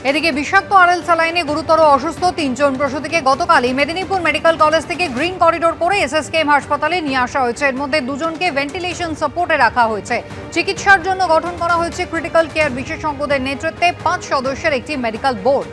এদিকে বিষাক্ত আরএল স্যালাইনে গুরুতর অসুস্থ 3 জন প্রসূতিকে গতকালই মেদিনীপুর মেডিকেল কলেজ থেকে গ্রিন করিডোর করে এসএসকেএম হাসপাতালে নিয়ে আসা হয়েছে। এর মধ্যে দুজনকে ভেন্টিলেশন সাপোর্টে রাখা হয়েছে। চিকিৎসার জন্য গঠন করা হয়েছে ক্রিটিক্যাল কেয়ার বিশেষজ্ঞদের নেতৃত্বে 5 সদস্যের একটি মেডিকেল বোর্ড।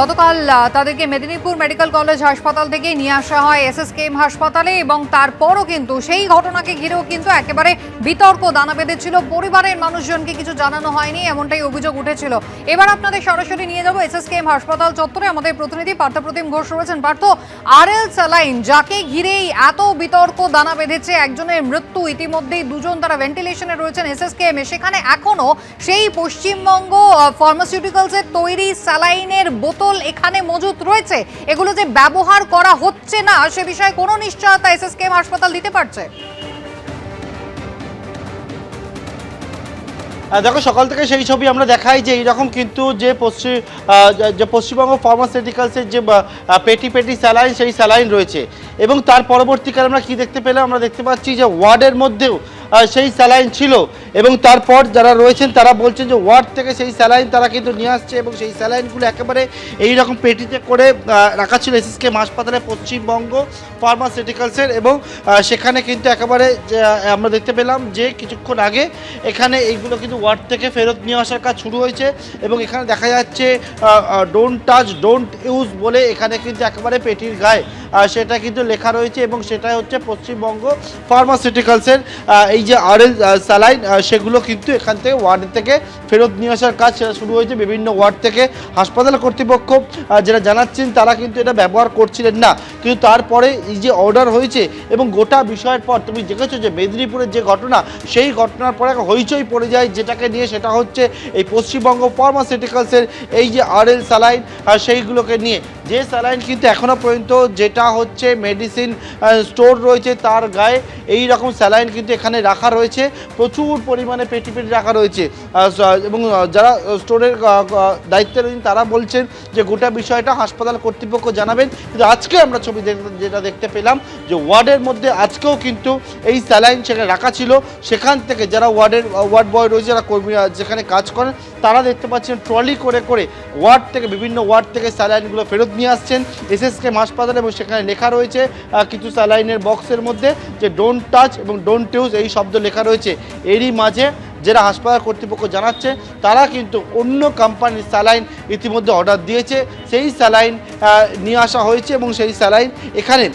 গতকাল তাদেরকে মেদিনীপুর মেডিকেল কলেজ হাসপাতাল থেকে নিয়ে আসা হয় এসএসকেএম হাসপাতালে এবং তারপরও কিন্তু সেই ঘটনাকে ঘিরেও কিন্তু একেবারে বিতর্ক দানা বেঁধেছিল। পরিবারের মানুষজনকে কিছু জানানো হয়নি এমনটাই অভিযোগ উঠেছিল। এবার আপনাদের সরাসরি নিয়ে যাব এসএসকেএম হাসপাতাল চত্বরে। আমাদের প্রতিনিধি পার্থপ্রতিম ঘোষ রয়েছেন। পার্থ, আরএল স্যালাইন যাকে ঘিরেই এত বিতর্ক দানা বেঁধেছে, একজনের মৃত্যু, ইতিমধ্যেই দুজন তারা ভেন্টিলেশনে রয়েছেন এসএসকেএম এ, সেখানে এখনো সেই পশ্চিমবঙ্গ ফার্মাসিউটিক্যালসের তৈরি স্যালাইনের বোতল এখানে মজুদ রয়েছে। এগুলো যে ব্যবহার করা হচ্ছে না সে বিষয়ে কোনো নিশ্চয়তা এসএসকেএম হাসপাতাল দিতে পারছে? দেখো, সকাল থেকে সেই ছবি আমরা দেখাই যে এইরকম কিন্তু যে পশ্চিমবঙ্গ ফার্মাসিউটিক্যালসের যে পেটি পেটি স্যালাইন, সেই স্যালাইন রয়েছে। এবং তার পরবর্তীকালে আমরা কি দেখতে পেলাম, আমরা দেখতে পাচ্ছি যে ওয়ার্ডের মধ্যেও সেই স্যালাইন ছিল এবং তারপর যারা রয়েছেন তারা বলছেন যে ওয়ার্ড থেকে সেই স্যালাইন তারা কিন্তু নিয়ে আসছে এবং সেই স্যালাইনগুলো একেবারে এইরকম পেটিতে করে রাখা ছিল এসএসকেএম হাসপাতালে পশ্চিমবঙ্গ ফার্মাসিউটিক্যালসের। এবং সেখানে কিন্তু একেবারে আমরা দেখতে পেলাম যে কিছুক্ষণ আগে এখানে এইগুলো কিন্তু ওয়ার্ড থেকে ফেরত নিয়ে আসার কাজ শুরু হয়েছে এবং এখানে দেখা যাচ্ছে ডোন্ট টাচ ডোন্ট ইউজ বলে এখানে কিন্তু একেবারে পেটির গায়ে সেটা কিন্তু লেখা রয়েছে এবং সেটা হচ্ছে পশ্চিমবঙ্গ ফার্মাসিউটিক্যালসের এই যে আরএল স্যালাইন সেগুলো কিন্তু এখান থেকে ওয়ার্ড থেকে ফেরত নিয়ে আসার কাজ সেটা শুরু হয়েছে। বিভিন্ন ওয়ার্ড থেকে হাসপাতাল কর্তৃপক্ষ যেটা জানাচ্ছেন তারা কিন্তু এটা ব্যবহার করছিলেন না, কিন্তু তারপরে এই যে অর্ডার হয়েছে এবং গোটা বিষয়ের পর তুমি দেখেছো যে মেদিনীপুরের যে ঘটনা, সেই ঘটনার পরে হইচই পড়ে যায় যেটাকে নিয়ে, সেটা হচ্ছে এই পশ্চিমবঙ্গ ফার্মাসিউটিক্যালসের এই যে আরএল স্যালাইন সেইগুলোকে নিয়ে। যে স্যালাইন কিন্তু এখনও পর্যন্ত যেটা হচ্ছে মেডিসিন স্টোর রয়েছে তার গায়ে এই রকম স্যালাইন কিন্তু এখানে রাখা রয়েছে, প্রচুর পরিমাণে পেটি পেটি রাখা রয়েছে। এবং যারা স্টোরের দায়িত্বে রয়েছেন তারা বলছেন যে গোটা বিষয়টা হাসপাতাল কর্তৃপক্ষ জানাবেন। কিন্তু আজকে আমরা ছবি যেটা দেখতে পেলাম যে ওয়ার্ডের মধ্যে আজকেও কিন্তু এই স্যালাইন সেখানে রাখা ছিল। সেখান থেকে যারা ওয়ার্ড বয় রয়েছে, যারা কর্মীরা যেখানে কাজ করেন, তারা দেখতে পাচ্ছেন ট্রলি করে করে ওয়ার্ড থেকে বিভিন্ন ওয়ার্ড থেকে স্যালাইনগুলো ফেরত নিয়ে আসছেন এসএসকেএম হাসপাতালে এবং সেখানে লেখা রয়েছে কিছু স্যালাইনের বক্সের মধ্যে যে ডোন্ট টাচ এবং ডোন্ট ইউজ এই শব্দ লেখা রয়েছে। এরই মাঝে যারা হাসপাতাল কর্তৃপক্ষ জানাচ্ছে তারা কিন্তু অন্য কোম্পানির স্যালাইন ইতিমধ্যে অর্ডার দিয়েছে, সেই স্যালাইন নিয়ে আসা হয়েছে এবং সেই স্যালাইন এখানে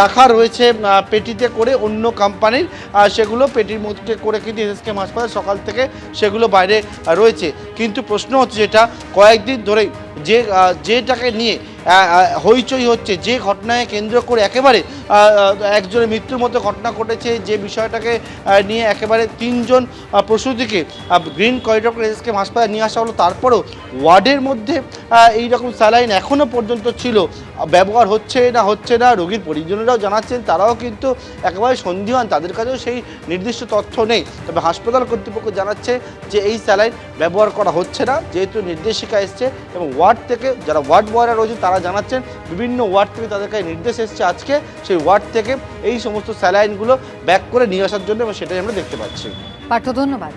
রাখা রয়েছে পেটিতে করে অন্য কোম্পানির, সেগুলো পেটির মধ্যে করে কিন্তু এসএসকেএম হাসপাতাল সকাল থেকে সেগুলো বাইরে রয়েছে। কিন্তু প্রশ্ন হচ্ছে যেটা কয়েকদিন ধরেই যেটাকে নিয়ে হইচই হচ্ছে, যে ঘটনায় কেন্দ্র করে একেবারে একজনের মৃত্যুর মতো ঘটনা ঘটেছে, যে বিষয়টাকে নিয়ে একেবারে 3 জন প্রসূতিকে গ্রিন করিডোর করে এসএসকেএম হাসপাতালে নিয়ে আসা হলো, তারপরেও ওয়ার্ডের মধ্যে এই রকম স্যালাইন এখনও পর্যন্ত ছিল, ব্যবহার হচ্ছে না। রোগীর পরিজনেরাও জানাচ্ছেন তারাও কিন্তু একেবারে সন্দিহান, তাদের কাছেও সেই নির্দিষ্ট তথ্য নেই। তবে হাসপাতাল কর্তৃপক্ষ জানাচ্ছে যে এই স্যালাইন ব্যবহার করা হচ্ছে না, যেহেতু নির্দেশিকা এসছে এবং ওয়ার্ড থেকে যারা ওয়ার্ড বয়রা রয়েছে তারা জানাচ্ছেন বিভিন্ন ওয়ার্ড থেকে তাদের কাছে নির্দেশ এসছে আজকে সেই ওয়ার্ড থেকে এই সমস্ত স্যালাইনগুলো ব্যাক করে নিয়ে আসার জন্য, এবং সেটাই আমরা দেখতে পাচ্ছি। পার্থ, ধন্যবাদ।